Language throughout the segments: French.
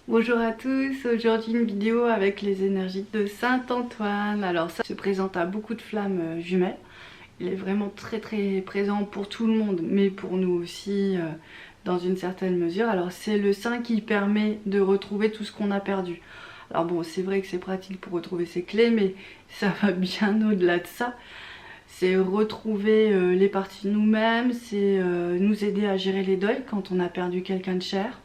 Bonjour à tous, aujourd'hui une vidéo avec les énergies de Saint-Antoine. Alors ça se présente à beaucoup de flammes jumelles. Il est vraiment très présent pour tout le monde, mais pour nous aussi dans une certaine mesure. Alors c'est le saint qui permet de retrouver tout ce qu'on a perdu. Alors bon, c'est vrai que c'est pratique pour retrouver ses clés, mais ça va bien au-delà de ça. C'est retrouver les parties de nous-mêmes, c'est nous aider à gérer les deuils quand on a perdu quelqu'un de cher.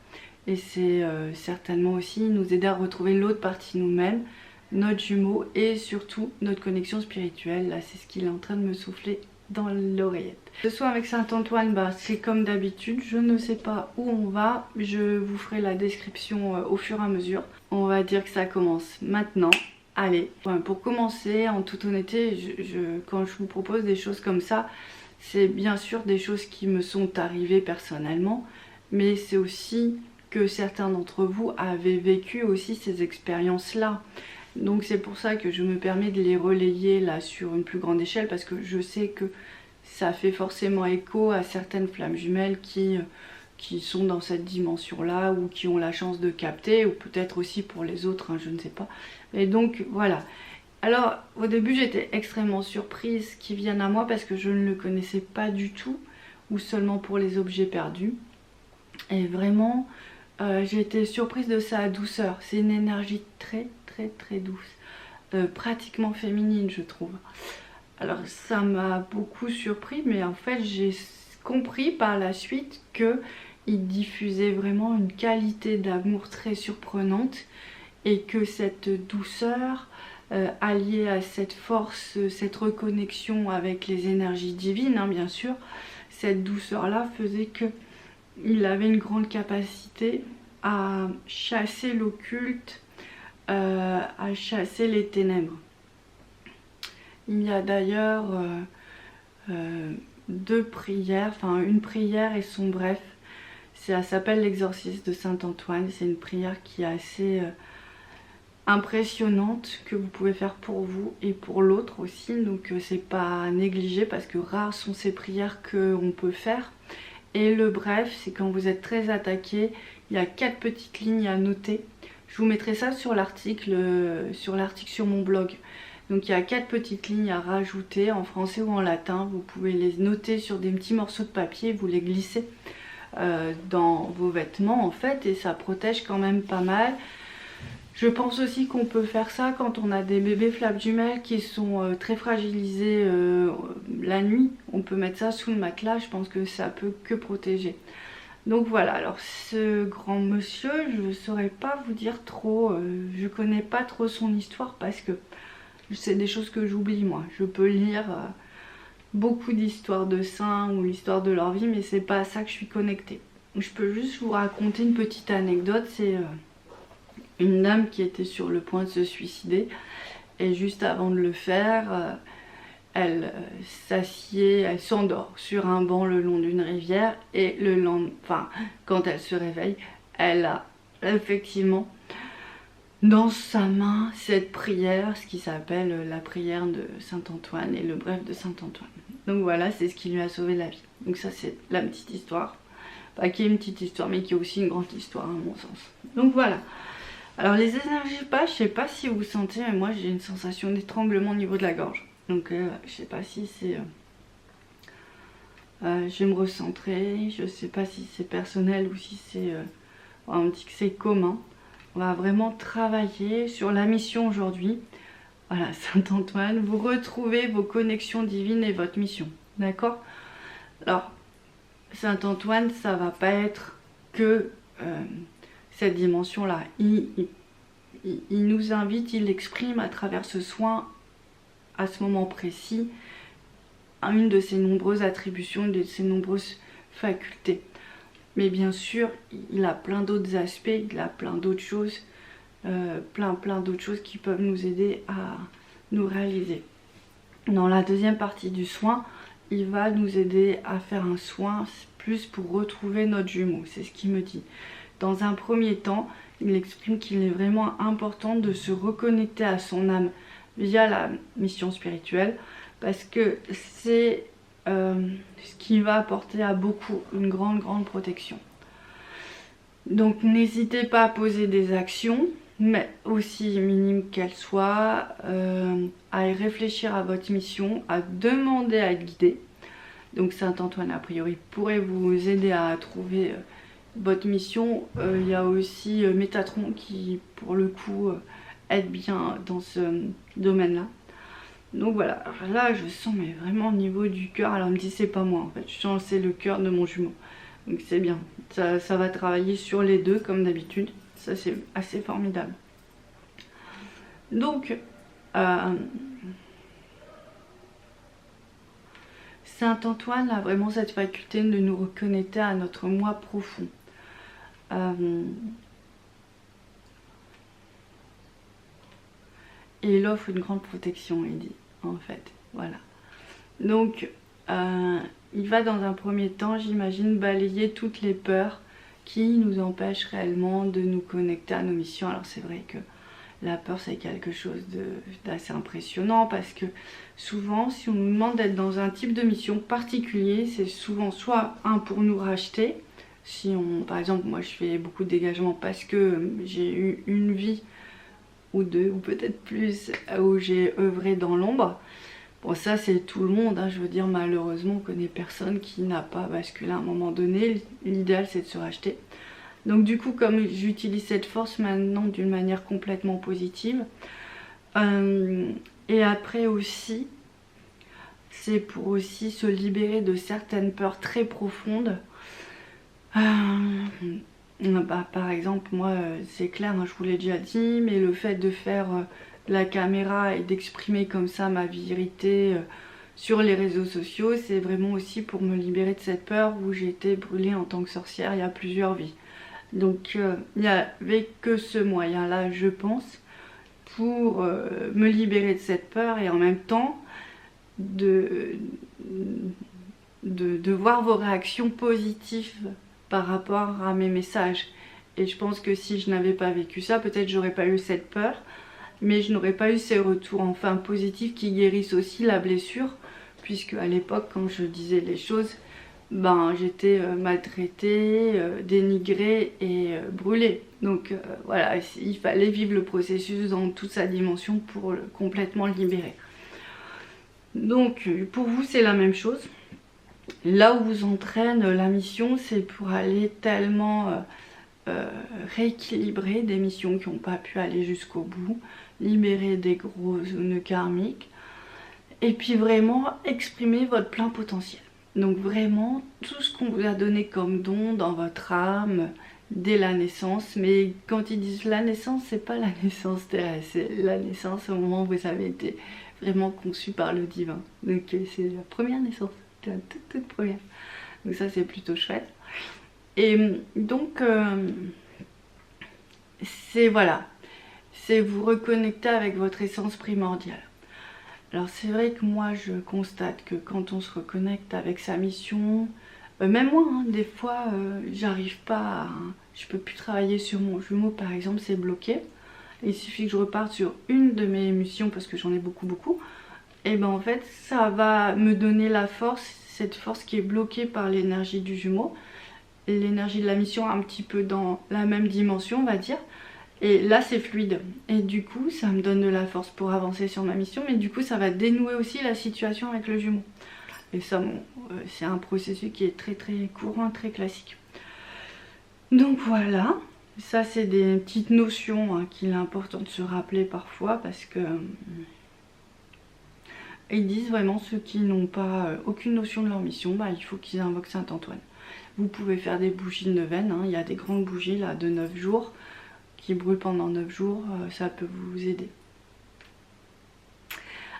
Et c'est certainement aussi nous aider à retrouver l'autre partie de nous-mêmes, notre jumeau et surtout notre connexion spirituelle. Là, c'est ce qu'il est en train de me souffler dans l'oreillette. Ce soir avec Saint-Antoine, c'est comme d'habitude, je ne sais pas où on va. Je vous ferai la description au fur et à mesure. On va dire que ça commence maintenant. Allez, pour commencer, en toute honnêteté, quand je vous propose des choses comme ça, c'est bien sûr des choses qui me sont arrivées personnellement, mais c'est aussi que certains d'entre vous avaient vécu aussi ces expériences-là. Donc c'est pour ça que je me permets de les relayer là sur une plus grande échelle, parce que je sais que ça fait forcément écho à certaines flammes jumelles qui sont dans cette dimension-là ou qui ont la chance de capter, ou peut-être aussi pour les autres, je ne sais pas. Et donc voilà. Alors au début j'étais extrêmement surprise qu'il vienne à moi parce que je ne le connaissais pas du tout, ou seulement pour les objets perdus. Et vraiment j'ai été surprise de sa douceur. C'est une énergie très douce, pratiquement féminine je trouve. Alors ça m'a beaucoup surpris, mais en fait j'ai compris par la suite que il diffusait vraiment une qualité d'amour très surprenante, et que cette douceur alliée à cette force, cette reconnexion avec les énergies divines, bien sûr, cette douceur là faisait que il avait une grande capacité à chasser l'occulte, à chasser les ténèbres. Il y a d'ailleurs deux prières, enfin une prière et son bref. Ça s'appelle l'exorcisme de Saint-Antoine. C'est une prière qui est assez impressionnante, que vous pouvez faire pour vous et pour l'autre aussi. Donc c'est pas à négliger, parce que rares sont ces prières qu'on peut faire. Et le bref, c'est quand vous êtes très attaqué, il y a 4 petites lignes à noter. Je vous mettrai ça sur l'article sur mon blog. Donc il y a 4 petites lignes à rajouter en français ou en latin. Vous pouvez les noter sur des petits morceaux de papier, vous les glissez dans vos vêtements en fait, et ça protège quand même pas mal. Je pense aussi qu'on peut faire ça quand on a des bébés flammes jumelles qui sont très fragilisés la nuit. On peut mettre ça sous le matelas, je pense que ça peut que protéger. Donc voilà, alors ce grand monsieur, je ne saurais pas vous dire trop, je connais pas trop son histoire, parce que c'est des choses que j'oublie moi. Je peux lire beaucoup d'histoires de saints ou l'histoire de leur vie, mais c'est pas à ça que je suis connectée. Je peux juste vous raconter une petite anecdote. C'est une dame qui était sur le point de se suicider, et juste avant de le faire, elle s'assied, elle s'endort sur un banc le long d'une rivière, et quand elle se réveille, elle a effectivement dans sa main cette prière, ce qui s'appelle la prière de Saint-Antoine et le bref de Saint-Antoine. Donc voilà, c'est ce qui lui a sauvé la vie. Donc ça, c'est la petite histoire. Pas qui est une petite histoire, mais qui est aussi une grande histoire à mon sens. Donc voilà. Alors les énergies je sais pas si vous sentez, mais moi j'ai une sensation d'étranglement au niveau de la gorge. Donc je sais pas si c'est... je vais me recentrer, je sais pas si c'est personnel ou si c'est... on dit que c'est commun. On va vraiment travailler sur la mission aujourd'hui. Voilà, Saint-Antoine, vous retrouvez vos connexions divines et votre mission. D'accord? Alors, Saint-Antoine, ça va pas être que cette dimension-là. Il nous invite, il exprime à travers ce soin, à ce moment précis, une de ses nombreuses attributions, une de ses nombreuses facultés. Mais bien sûr, il a plein d'autres aspects, il a plein d'autres choses, plein d'autres choses qui peuvent nous aider à nous réaliser. Dans la deuxième partie du soin, il va nous aider à faire un soin plus pour retrouver notre jumeau, c'est ce qu'il me dit. Dans un premier temps, il exprime qu'il est vraiment important de se reconnecter à son âme via la mission spirituelle, parce que c'est ce qui va apporter à beaucoup une grande protection. Donc n'hésitez pas à poser des actions, mais aussi minimes qu'elles soient, à y réfléchir à votre mission, à demander à être guidé. Donc Saint-Antoine a priori pourrait vous aider à trouver votre mission. Il y a aussi Métatron qui pour le coup aide bien dans ce domaine là. Donc voilà, là je sens mais vraiment au niveau du cœur, alors on me dit c'est pas moi en fait, je sens c'est le cœur de mon jumeau. Donc c'est bien, ça va travailler sur les deux comme d'habitude, ça c'est assez formidable. Donc Saint-Antoine a vraiment cette faculté de nous reconnecter à notre moi profond. Et il offre une grande protection, il dit, en fait. Voilà. Donc, il va dans un premier temps, j'imagine, balayer toutes les peurs qui nous empêchent réellement de nous connecter à nos missions. Alors c'est vrai que la peur c'est quelque chose d'assez impressionnant parce que souvent si on nous demande d'être dans un type de mission particulier, c'est souvent soit un pour nous racheter, si on, par exemple moi je fais beaucoup de dégagement parce que j'ai eu une vie ou deux ou peut-être plus où j'ai œuvré dans l'ombre. Bon ça c'est tout le monde, hein, je veux dire malheureusement on connaît personne qui n'a pas basculé à un moment donné, l'idéal c'est de se racheter. Donc du coup comme j'utilise cette force maintenant d'une manière complètement positive, et après aussi c'est pour aussi se libérer de certaines peurs très profondes. Par exemple moi c'est clair, hein, je vous l'ai déjà dit, mais le fait de faire la caméra et d'exprimer comme ça ma vérité sur les réseaux sociaux, c'est vraiment aussi pour me libérer de cette peur où j'ai été brûlée en tant que sorcière il y a plusieurs vies. Donc il n'y avait que ce moyen là je pense pour me libérer de cette peur et en même temps de voir vos réactions positives par rapport à mes messages. Et je pense que si je n'avais pas vécu ça, peut-être j'aurais pas eu cette peur, mais je n'aurais pas eu ces retours enfin positifs qui guérissent aussi la blessure, puisque à l'époque quand je disais les choses, ben j'étais maltraitée, dénigrée et brûlée. Donc voilà, il fallait vivre le processus dans toute sa dimension pour complètement le libérer. Donc pour vous c'est la même chose. Là où vous entraîne la mission, c'est pour aller tellement rééquilibrer des missions qui n'ont pas pu aller jusqu'au bout, libérer des gros nœuds karmiques, et puis vraiment exprimer votre plein potentiel. Donc vraiment tout ce qu'on vous a donné comme don dans votre âme dès la naissance. Mais quand ils disent la naissance, c'est pas la naissance terrestre, c'est la naissance au moment où vous avez été vraiment conçu par le divin. Donc c'est la première naissance, la toute première. Donc ça c'est plutôt chouette. Et donc c'est voilà, c'est vous reconnecter avec votre essence primordiale. Alors c'est vrai que moi je constate que quand on se reconnecte avec sa mission, même moi hein, des fois j'arrive pas à, je peux plus travailler sur mon jumeau par exemple, c'est bloqué. Il suffit que je reparte sur une de mes missions parce que j'en ai beaucoup, et ben en fait ça va me donner la force, cette force qui est bloquée par l'énergie du jumeau, l'énergie de la mission un petit peu dans la même dimension on va dire. Et là c'est fluide et du coup ça me donne de la force pour avancer sur ma mission, mais du coup ça va dénouer aussi la situation avec le jumeau. Et ça bon, c'est un processus qui est très courant, très classique. Donc voilà, ça c'est des petites notions hein, qu'il est important de se rappeler parfois parce que ils disent vraiment ceux qui n'ont pas aucune notion de leur mission, bah, il faut qu'ils invoquent Saint-Antoine. Vous pouvez faire des bougies de neuvaine, hein, il y a des grandes bougies là de 9 jours qui brûle pendant 9 jours, ça peut vous aider.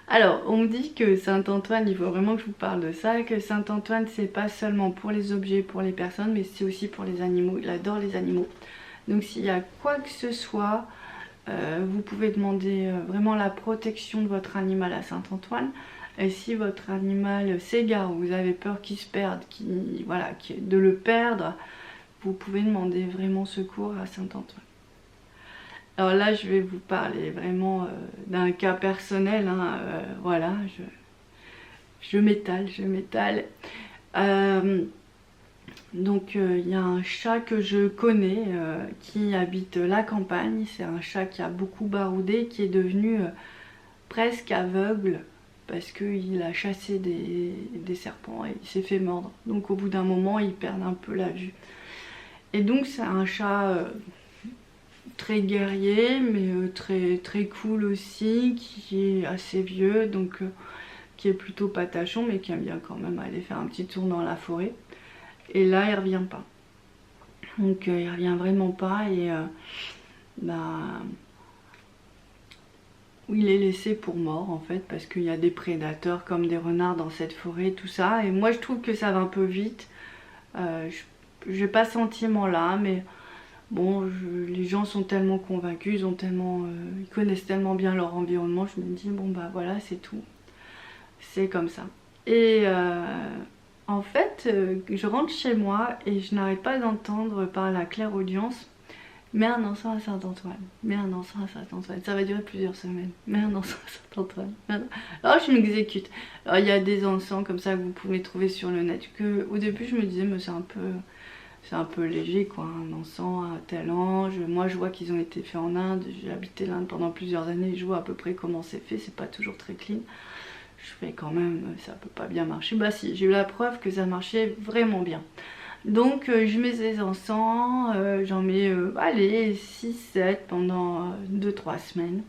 Alors, on me dit que Saint-Antoine, il faut vraiment que je vous parle de ça, que Saint-Antoine, c'est pas seulement pour les objets, pour les personnes, mais c'est aussi pour les animaux. Il adore les animaux. Donc, s'il y a quoi que ce soit, vous pouvez demander vraiment la protection de votre animal à Saint-Antoine. Et si votre animal s'égare, ou vous avez peur qu'il se perde, de le perdre, vous pouvez demander vraiment secours à Saint-Antoine. Alors là, je vais vous parler vraiment d'un cas personnel, hein, voilà, je m'étale. Donc il y a un chat que je connais qui habite la campagne. C'est un chat qui a beaucoup baroudé, qui est devenu presque aveugle parce qu'il a chassé des serpents et il s'est fait mordre. Donc au bout d'un moment il perd un peu la vue. Et donc c'est un chat très guerrier mais très cool aussi, qui est assez vieux, donc qui est plutôt patachon mais qui aime bien quand même aller faire un petit tour dans la forêt. Et là il revient pas. Donc il revient vraiment pas et il est laissé pour mort en fait, parce qu'il y a des prédateurs comme des renards dans cette forêt, tout ça. Et moi je trouve que ça va un peu vite. J'ai pas ce sentiment là, mais bon, les gens sont tellement convaincus, ils connaissent tellement bien leur environnement, je me dis bon bah voilà, c'est tout. C'est comme ça. Et en fait, je rentre chez moi et je n'arrête pas d'entendre par la clairaudience: mets un encens à Saint-Antoine, mets un encens à Saint-Antoine. Ça va durer plusieurs semaines. Mets un encens à Saint-Antoine. Alors je m'exécute. Alors il y a des encens comme ça que vous pouvez trouver sur le net, que au début je me disais mais c'est un peu léger quoi, un encens à tel ange. Moi je vois qu'ils ont été faits en Inde, j'ai habité l'Inde pendant plusieurs années, je vois à peu près comment c'est fait, c'est pas toujours très clean. Je fais quand même, ça peut pas bien marcher. Bah si, j'ai eu la preuve que ça marchait vraiment bien. Donc je mets ces encens, j'en mets allez 6-7 pendant 2-3 semaines.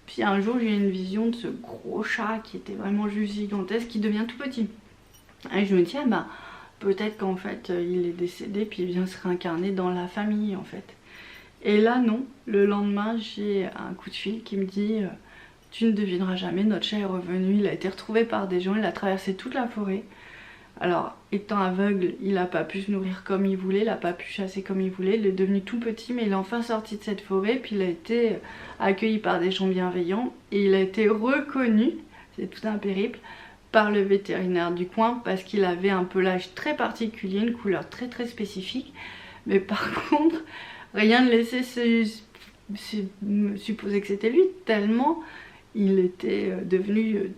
Puis un jour j'ai eu une vision de ce gros chat qui était vraiment juste gigantesque, qui devient tout petit. Et je me dis ah bah peut-être qu'en fait il est décédé puis il vient se réincarner dans la famille en fait. Et là non, le lendemain j'ai un coup de fil qui me dit tu ne devineras jamais, notre chat est revenu, il a été retrouvé par des gens, il a traversé toute la forêt. Alors, étant aveugle, il n'a pas pu se nourrir comme il voulait, il n'a pas pu chasser comme il voulait, il est devenu tout petit, mais il est enfin sorti de cette forêt, puis il a été accueilli par des gens bienveillants, et il a été reconnu, c'est tout un périple, par le vétérinaire du coin, parce qu'il avait un pelage très particulier, une couleur très très spécifique, mais par contre, rien ne laissait supposer que c'était lui, tellement il était devenu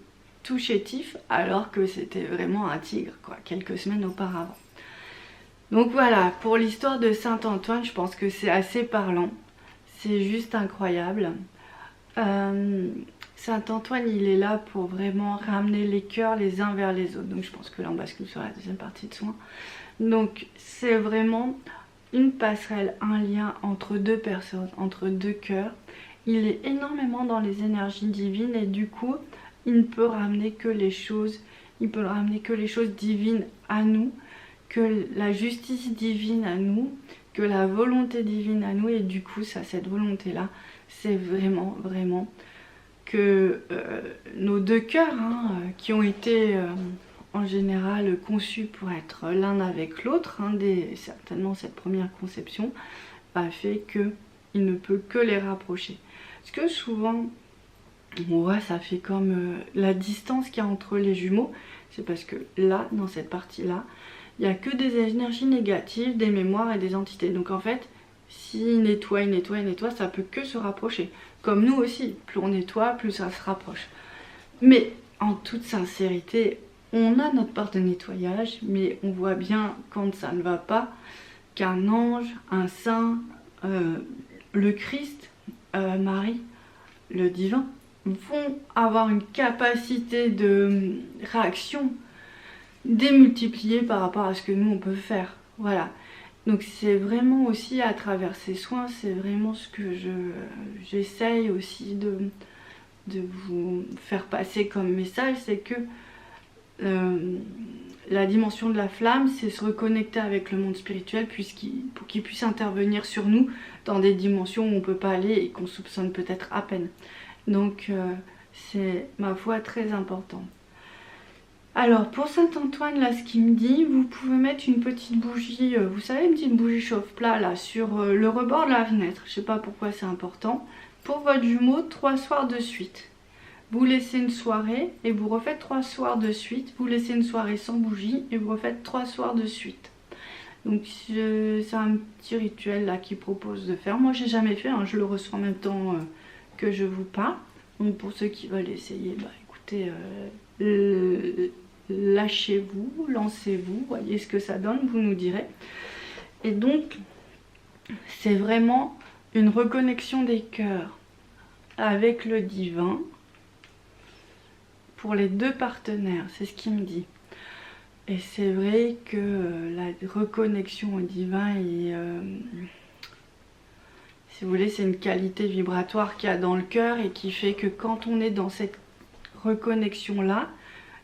tout chétif, alors que c'était vraiment un tigre quoi, quelques semaines auparavant. Donc voilà, pour l'histoire de Saint-Antoine, je pense que c'est assez parlant, c'est juste incroyable. Saint-Antoine, il est là pour vraiment ramener les cœurs les uns vers les autres, donc je pense que là on bascule sur la deuxième partie de soins. Donc c'est vraiment une passerelle, un lien entre deux personnes, entre deux cœurs. Il est énormément dans les énergies divines et du coup il ne peut ramener que les choses, divines à nous, que la justice divine à nous, que la volonté divine à nous. Et du coup ça, cette volonté là, c'est vraiment que nos deux cœurs qui ont été en général conçus pour être l'un avec l'autre, certainement cette première conception a fait que il ne peut que les rapprocher. Parce que souvent on voit, ça fait comme la distance qu'il y a entre les jumeaux, c'est parce que là, dans cette partie-là, il n'y a que des énergies négatives, des mémoires et des entités. Donc en fait, s'il nettoie, ça peut que se rapprocher. Comme nous aussi, plus on nettoie, plus ça se rapproche. Mais en toute sincérité, on a notre part de nettoyage, mais on voit bien quand ça ne va pas qu'un ange, un saint, le Christ, Marie, le divin, vont avoir une capacité de réaction démultipliée par rapport à ce que nous on peut faire. Voilà. Donc c'est vraiment aussi à travers ces soins, c'est vraiment ce que j'essaye aussi de vous faire passer comme message, c'est que la dimension de la flamme, c'est se reconnecter avec le monde spirituel pour qu'il puisse intervenir sur nous dans des dimensions où on ne peut pas aller et qu'on soupçonne peut-être à peine. Donc c'est ma foi très important. Alors pour Saint-Antoine, là ce qu'il me dit, vous pouvez mettre une petite bougie, vous savez, une petite bougie chauffe-plat là sur le rebord de la fenêtre. Je sais pas pourquoi c'est important. Pour votre jumeau, 3 soirs de suite. Vous laissez une soirée et vous refaites 3 soirs de suite. Vous laissez une soirée sans bougie et vous refaites 3 soirs de suite. Donc c'est un petit rituel là qu'il propose de faire. Moi j'ai jamais fait, je le reçois en même temps que je vous parle. Donc pour ceux qui veulent essayer, bah écoutez, lâchez-vous, lancez-vous, voyez ce que ça donne, vous nous direz. Et donc c'est vraiment une reconnexion des cœurs avec le divin pour les deux partenaires, c'est ce qu'il me dit. Et c'est vrai que la reconnexion au divin est, si vous voulez, c'est une qualité vibratoire qu'il y a dans le cœur et qui fait que quand on est dans cette reconnexion là,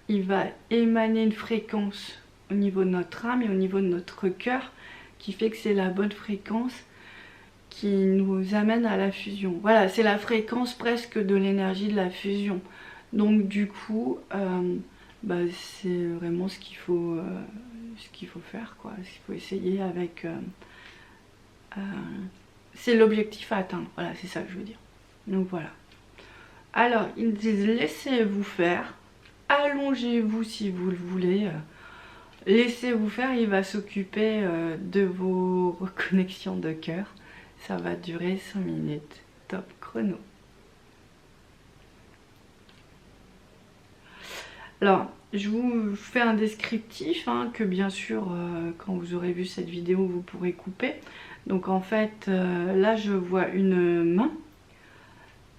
il va émaner une fréquence au niveau de notre âme et au niveau de notre cœur qui fait que c'est la bonne fréquence qui nous amène à la fusion. Voilà, c'est la fréquence presque de l'énergie de la fusion. Donc du coup, c'est vraiment ce qu'il faut faire, quoi. Il faut essayer avec... c'est l'objectif à atteindre, voilà, c'est ça que je veux dire. Donc voilà. Alors, ils disent laissez-vous faire, allongez-vous si vous le voulez, laissez-vous faire, il va s'occuper de vos reconnexions de cœur. Ça va durer 5 minutes, top chrono. Alors, je vous fais un descriptif que bien sûr, quand vous aurez vu cette vidéo, vous pourrez couper. Donc en fait, là je vois une main.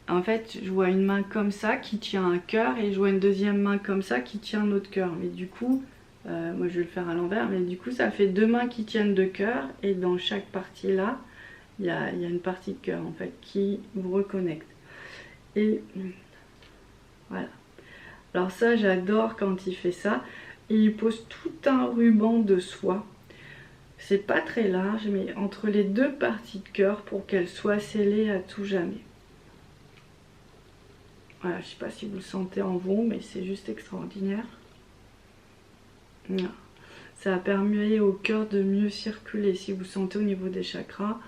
En fait, je vois une main comme ça qui tient un cœur et je vois une deuxième main comme ça qui tient un autre cœur. Mais du coup, moi je vais le faire à l'envers, mais du coup ça fait deux mains qui tiennent deux cœurs et dans chaque partie là, il y a une partie de cœur en fait qui vous reconnecte. Et voilà. Alors ça, j'adore quand il fait ça. Et il pose tout un ruban de soie. C'est pas très large, mais entre les deux parties de cœur pour qu'elles soient scellées à tout jamais. Voilà, je sais pas si vous le sentez en vous, mais c'est juste extraordinaire. Voilà. Ça a permis au cœur de mieux circuler. Si vous sentez au niveau des chakras,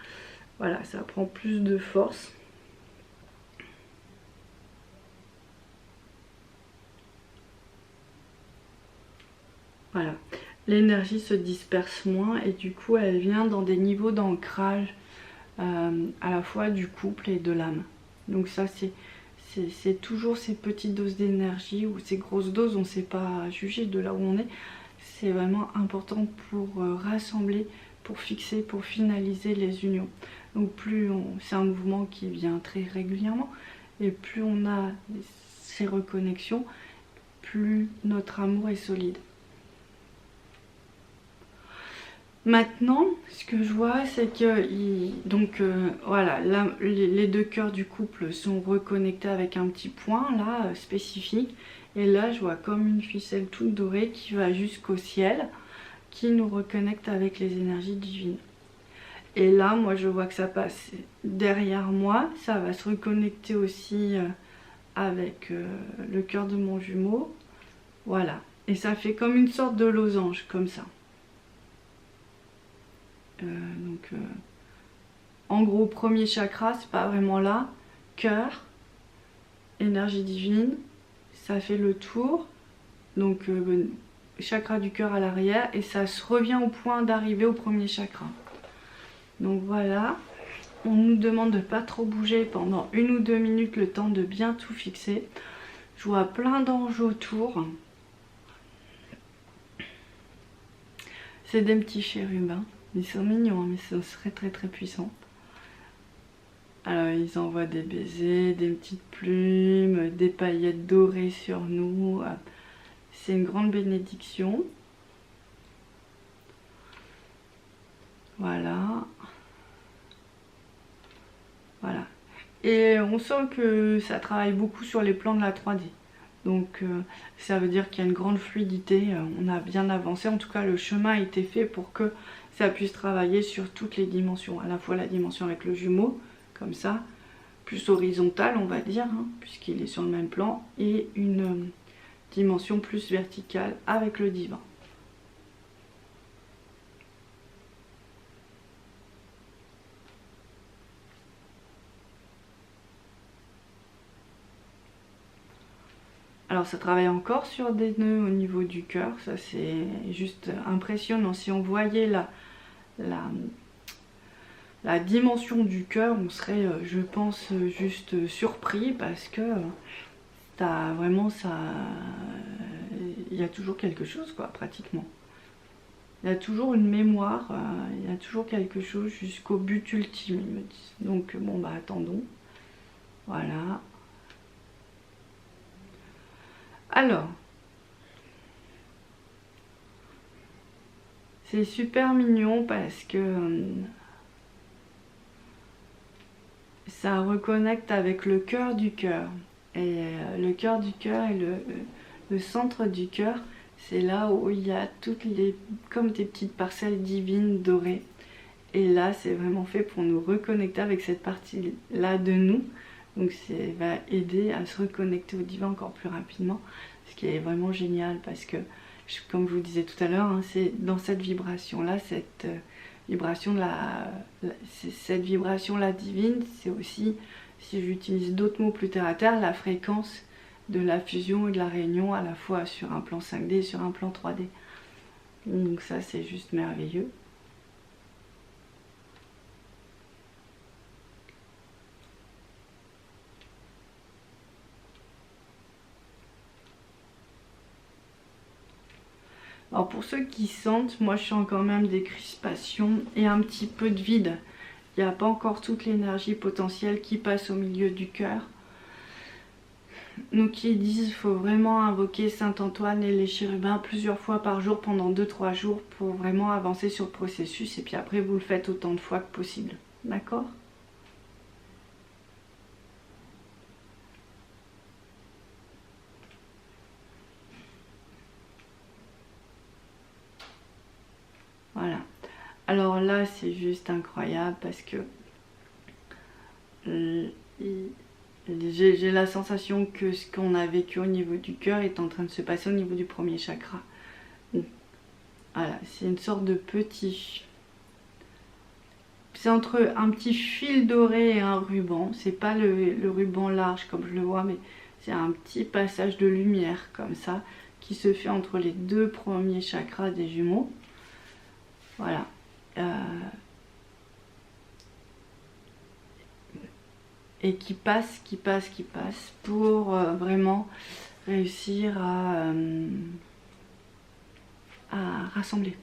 voilà, ça prend plus de force. Voilà, l'énergie se disperse moins et du coup elle vient dans des niveaux d'ancrage à la fois du couple et de l'âme. Donc ça c'est toujours ces petites doses d'énergie ou ces grosses doses, on ne sait pas juger de là où on est. C'est vraiment important pour rassembler, pour fixer, pour finaliser les unions. Donc c'est un mouvement qui vient très régulièrement et plus on a ces reconnexions, plus notre amour est solide. Maintenant, ce que je vois, c'est que voilà, là, les deux cœurs du couple sont reconnectés avec un petit point là spécifique. Et là, je vois comme une ficelle toute dorée qui va jusqu'au ciel, qui nous reconnecte avec les énergies divines. Et là, moi, je vois que ça passe derrière moi, ça va se reconnecter aussi avec le cœur de mon jumeau. Voilà, et ça fait comme une sorte de losange, comme ça. En gros, premier chakra, c'est pas vraiment là, cœur, énergie divine, ça fait le tour, donc chakra du cœur à l'arrière et ça se revient au point d'arrivée au premier chakra. Donc voilà, on nous demande de pas trop bouger pendant 1 ou 2 minutes, le temps de bien tout fixer. Je vois plein d'anges autour, c'est des petits chérubins. Ils sont mignons, mais ce serait très très puissant. Alors ils envoient des baisers, des petites plumes, des paillettes dorées sur nous. C'est une grande bénédiction. Voilà. Voilà. Et on sent que ça travaille beaucoup sur les plans de la 3D. Donc ça veut dire qu'il y a une grande fluidité, on a bien avancé. En tout cas, le chemin a été fait pour que ça puisse travailler sur toutes les dimensions. À la fois la dimension avec le jumeau, comme ça, plus horizontale on va dire, puisqu'il est sur le même plan, et une dimension plus verticale avec le divin. Alors ça travaille encore sur des nœuds au niveau du cœur, ça c'est juste impressionnant. Si on voyait la dimension du cœur, on serait, je pense, juste surpris parce que vraiment ça, il y a toujours quelque chose quoi, pratiquement. Il y a toujours une mémoire, il y a toujours quelque chose jusqu'au but ultime, ils me disent. Donc bon bah attendons. Voilà. Alors, c'est super mignon parce que ça reconnecte avec le cœur du cœur. Et le cœur du cœur et le centre du cœur, c'est là où il y a toutes les, comme des petites parcelles divines dorées. Et là, c'est vraiment fait pour nous reconnecter avec cette partie-là de nous. Donc ça va aider à se reconnecter au divin encore plus rapidement. Ce qui est vraiment génial parce que, comme je vous disais tout à l'heure, hein, c'est dans cette vibration-là, cette vibration de cette vibration-là divine, c'est aussi, si j'utilise d'autres mots plus terre à terre, la fréquence de la fusion et de la réunion à la fois sur un plan 5D et sur un plan 3D. Donc ça, c'est juste merveilleux. Alors pour ceux qui sentent, moi je sens quand même des crispations et un petit peu de vide. Il n'y a pas encore toute l'énergie potentielle qui passe au milieu du cœur. Donc ils disent qu'il faut vraiment invoquer Saint Antoine et les chérubins plusieurs fois par jour pendant 2-3 jours pour vraiment avancer sur le processus. Et puis après vous le faites autant de fois que possible. D'accord ? Voilà. Alors là c'est juste incroyable parce que j'ai la sensation que ce qu'on a vécu au niveau du cœur est en train de se passer au niveau du premier chakra. Voilà, c'est une sorte de petit... C'est entre un petit fil doré et un ruban. C'est pas le ruban large comme je le vois, mais c'est un petit passage de lumière comme ça qui se fait entre les deux premiers chakras des jumeaux. Voilà. Et qui passe pour vraiment réussir à rassembler.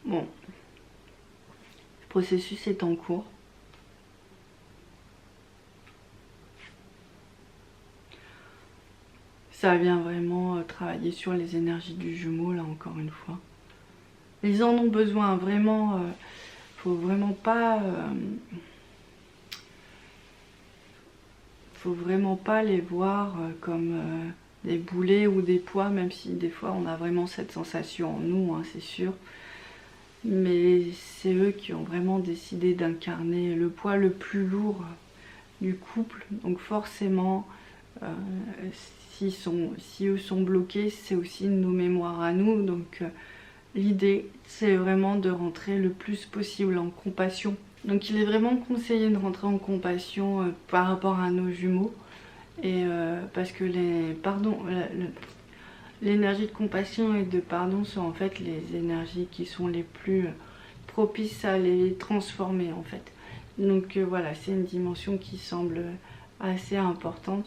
Bon, le processus est en cours. Ça vient vraiment travailler sur les énergies du jumeau, là encore une fois. Ils en ont besoin, vraiment. Faut vraiment pas les voir comme des boulets ou des poids, même si des fois on a vraiment cette sensation en nous, hein, c'est sûr. Mais c'est eux qui ont vraiment décidé d'incarner le poids le plus lourd du couple. Donc forcément, si eux sont bloqués, c'est aussi nos mémoires à nous. Donc l'idée, c'est vraiment de rentrer le plus possible en compassion. Donc il est vraiment conseillé de rentrer en compassion par rapport à nos jumeaux. Et parce que l'énergie de compassion et de pardon sont en fait les énergies qui sont les plus propices à les transformer en fait. Donc voilà, c'est une dimension qui semble assez importante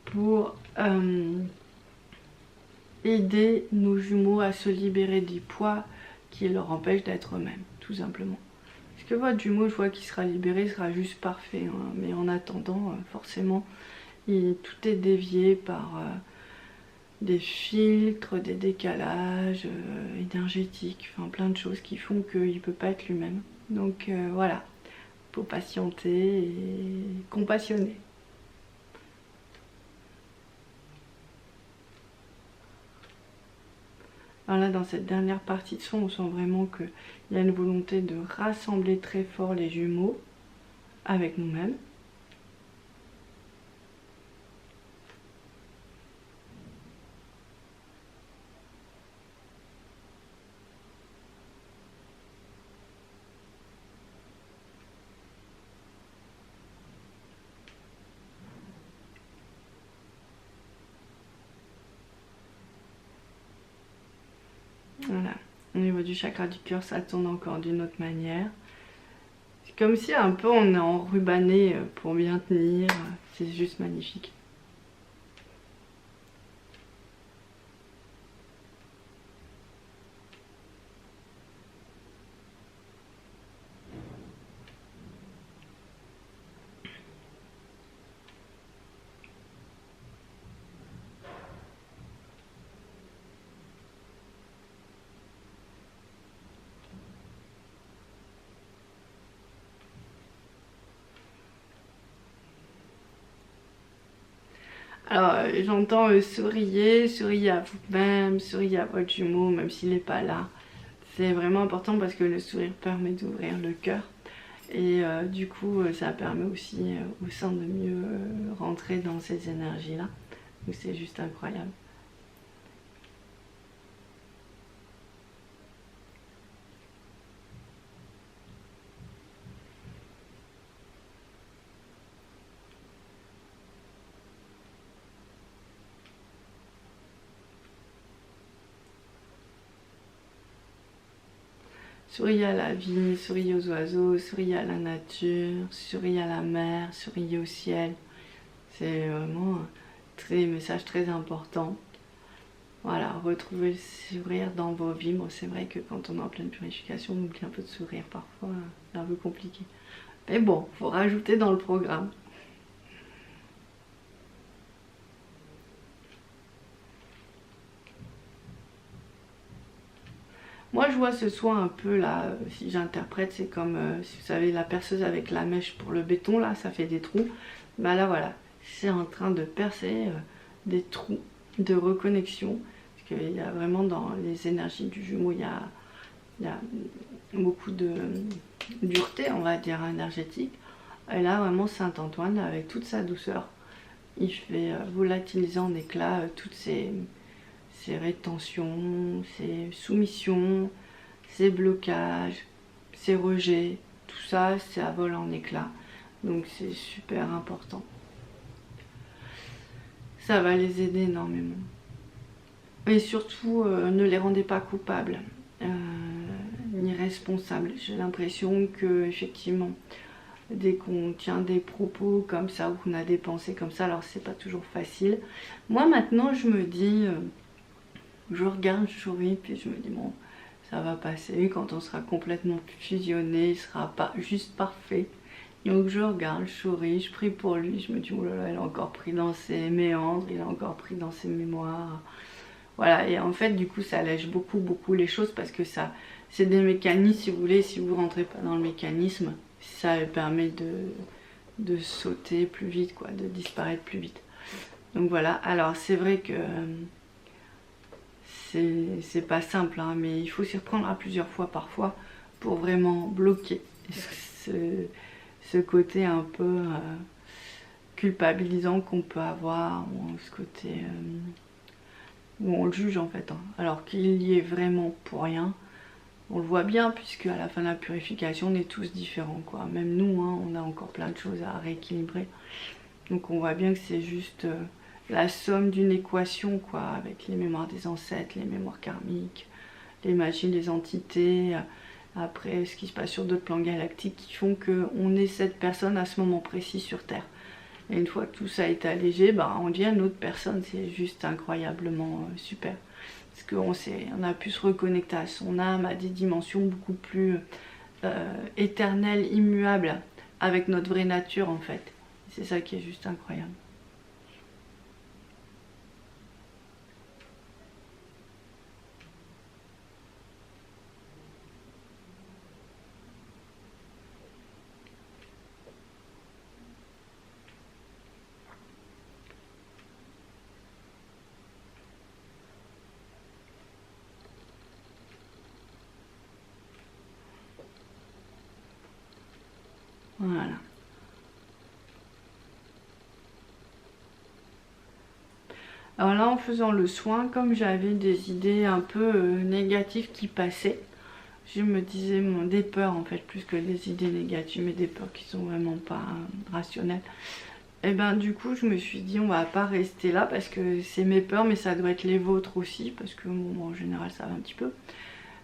pour aider nos jumeaux à se libérer des poids qui leur empêchent d'être eux-mêmes, tout simplement. Parce que votre jumeau, je vois qu'il sera libéré, il sera juste parfait, hein. Mais en attendant, forcément, tout est dévié par des filtres, des décalages énergétiques, enfin plein de choses qui font qu'il ne peut pas être lui-même. Donc voilà, il faut patienter et compassionner. Alors là, dans cette dernière partie de son, on sent vraiment qu'il y a une volonté de rassembler très fort les jumeaux avec nous-mêmes. Voilà. Au niveau du chakra du cœur, ça tourne encore d'une autre manière. C'est comme si un peu on est enrubanné pour bien tenir. C'est juste magnifique. Alors j'entends souriez à vous-même, souriez à votre jumeau même s'il n'est pas là. C'est vraiment important parce que le sourire permet d'ouvrir le cœur. Et du coup ça permet aussi au sein de mieux rentrer dans ces énergies là. Donc c'est juste incroyable. Souriez à la vie, souriez aux oiseaux, souriez à la nature, souriez à la mer, souriez au ciel. C'est vraiment un message très important. Voilà, retrouvez le sourire dans vos vibres. C'est vrai que quand on est en pleine purification, on oublie un peu de sourire parfois, c'est un peu compliqué. Mais bon, faut rajouter dans le programme. Moi je vois ce soin un peu là, si j'interprète, c'est comme, si vous savez la perceuse avec la mèche pour le béton là, ça fait des trous. Bah là voilà, c'est en train de percer des trous de reconnexion. Parce qu'il y a vraiment dans les énergies du jumeau, il y a beaucoup de dureté, on va dire, énergétique. Et là vraiment Saint-Antoine, avec toute sa douceur, il fait volatiliser en éclats toutes ces rétentions, ces soumissions, ces blocages, ces rejets, tout ça, ça vole en éclats. Donc c'est super important. Ça va les aider énormément. Et surtout, ne les rendez pas coupables, ni responsables. J'ai l'impression que, effectivement, dès qu'on tient des propos comme ça, ou qu'on a des pensées comme ça, alors c'est pas toujours facile. Moi maintenant, je me dis... je regarde, je souris, puis je me dis bon, ça va passer, quand on sera complètement fusionné, il sera pas juste parfait. Donc je regarde, je souris, je prie pour lui, je me dis oh là là, il est encore pris dans ses méandres, il est encore pris dans ses mémoires. Voilà, et en fait du coup ça allège beaucoup les choses parce que ça, c'est des mécanismes, si vous voulez, si vous rentrez pas dans le mécanisme, ça permet de sauter plus vite, quoi, de disparaître plus vite. Donc voilà, alors c'est vrai que c'est pas simple, hein, mais il faut s'y reprendre à plusieurs fois parfois pour vraiment bloquer ce côté un peu culpabilisant qu'on peut avoir, ou ce côté où on le juge en fait, hein, alors qu'il y est vraiment pour rien. On le voit bien puisque à la fin de la purification on est tous différents, quoi. Même nous, hein, on a encore plein de choses à rééquilibrer. Donc on voit bien que c'est juste la somme d'une équation, quoi, avec les mémoires des ancêtres, les mémoires karmiques, les magies, les entités, après ce qui se passe sur d'autres plans galactiques qui font qu'on est cette personne à ce moment précis sur Terre. Et une fois que tout ça est allégé, bah, on devient une autre personne, c'est juste incroyablement super. Parce qu'on a pu se reconnecter à son âme, à des dimensions beaucoup plus éternelles, immuables, avec notre vraie nature en fait. C'est ça qui est juste incroyable. Voilà. Alors là, en faisant le soin, comme j'avais des idées un peu négatives qui passaient, je me disais des peurs en fait, plus que des idées négatives, mais des peurs qui sont vraiment pas rationnelles. Et ben du coup, je me suis dit on va pas rester là parce que c'est mes peurs, mais ça doit être les vôtres aussi, parce que bon, en général ça va un petit peu.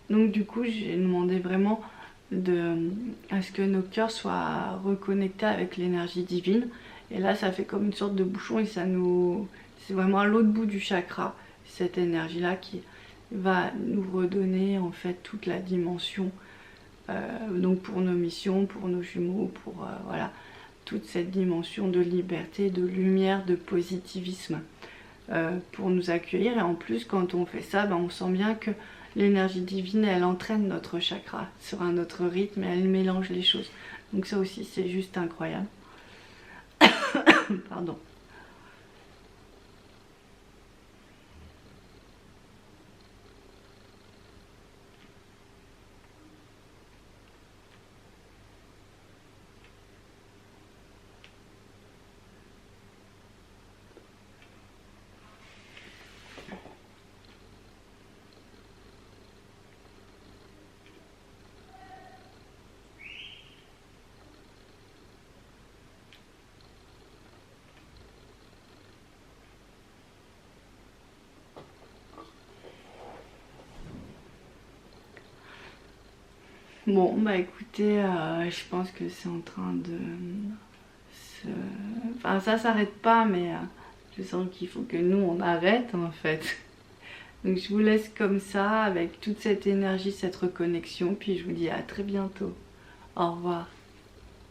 Donc du coup j'ai demandé vraiment à ce que nos cœurs soient reconnectés avec l'énergie divine. Et là ça fait comme une sorte de bouchon et c'est vraiment à l'autre bout du chakra, cette énergie là qui va nous redonner en fait toute la dimension, donc pour nos missions, pour nos jumeaux, pour voilà, toute cette dimension de liberté, de lumière, de positivisme, pour nous accueillir. Et en plus quand on fait ça, on sent bien que l'énergie divine elle entraîne notre chakra sur un autre rythme et elle mélange les choses. Donc ça aussi c'est juste incroyable. Pardon. Bon bah écoutez, je pense que c'est en train de se... Enfin ça s'arrête pas, mais je sens qu'il faut que nous on arrête en fait. Donc je vous laisse comme ça avec toute cette énergie, cette reconnexion, puis je vous dis à très bientôt. Au revoir.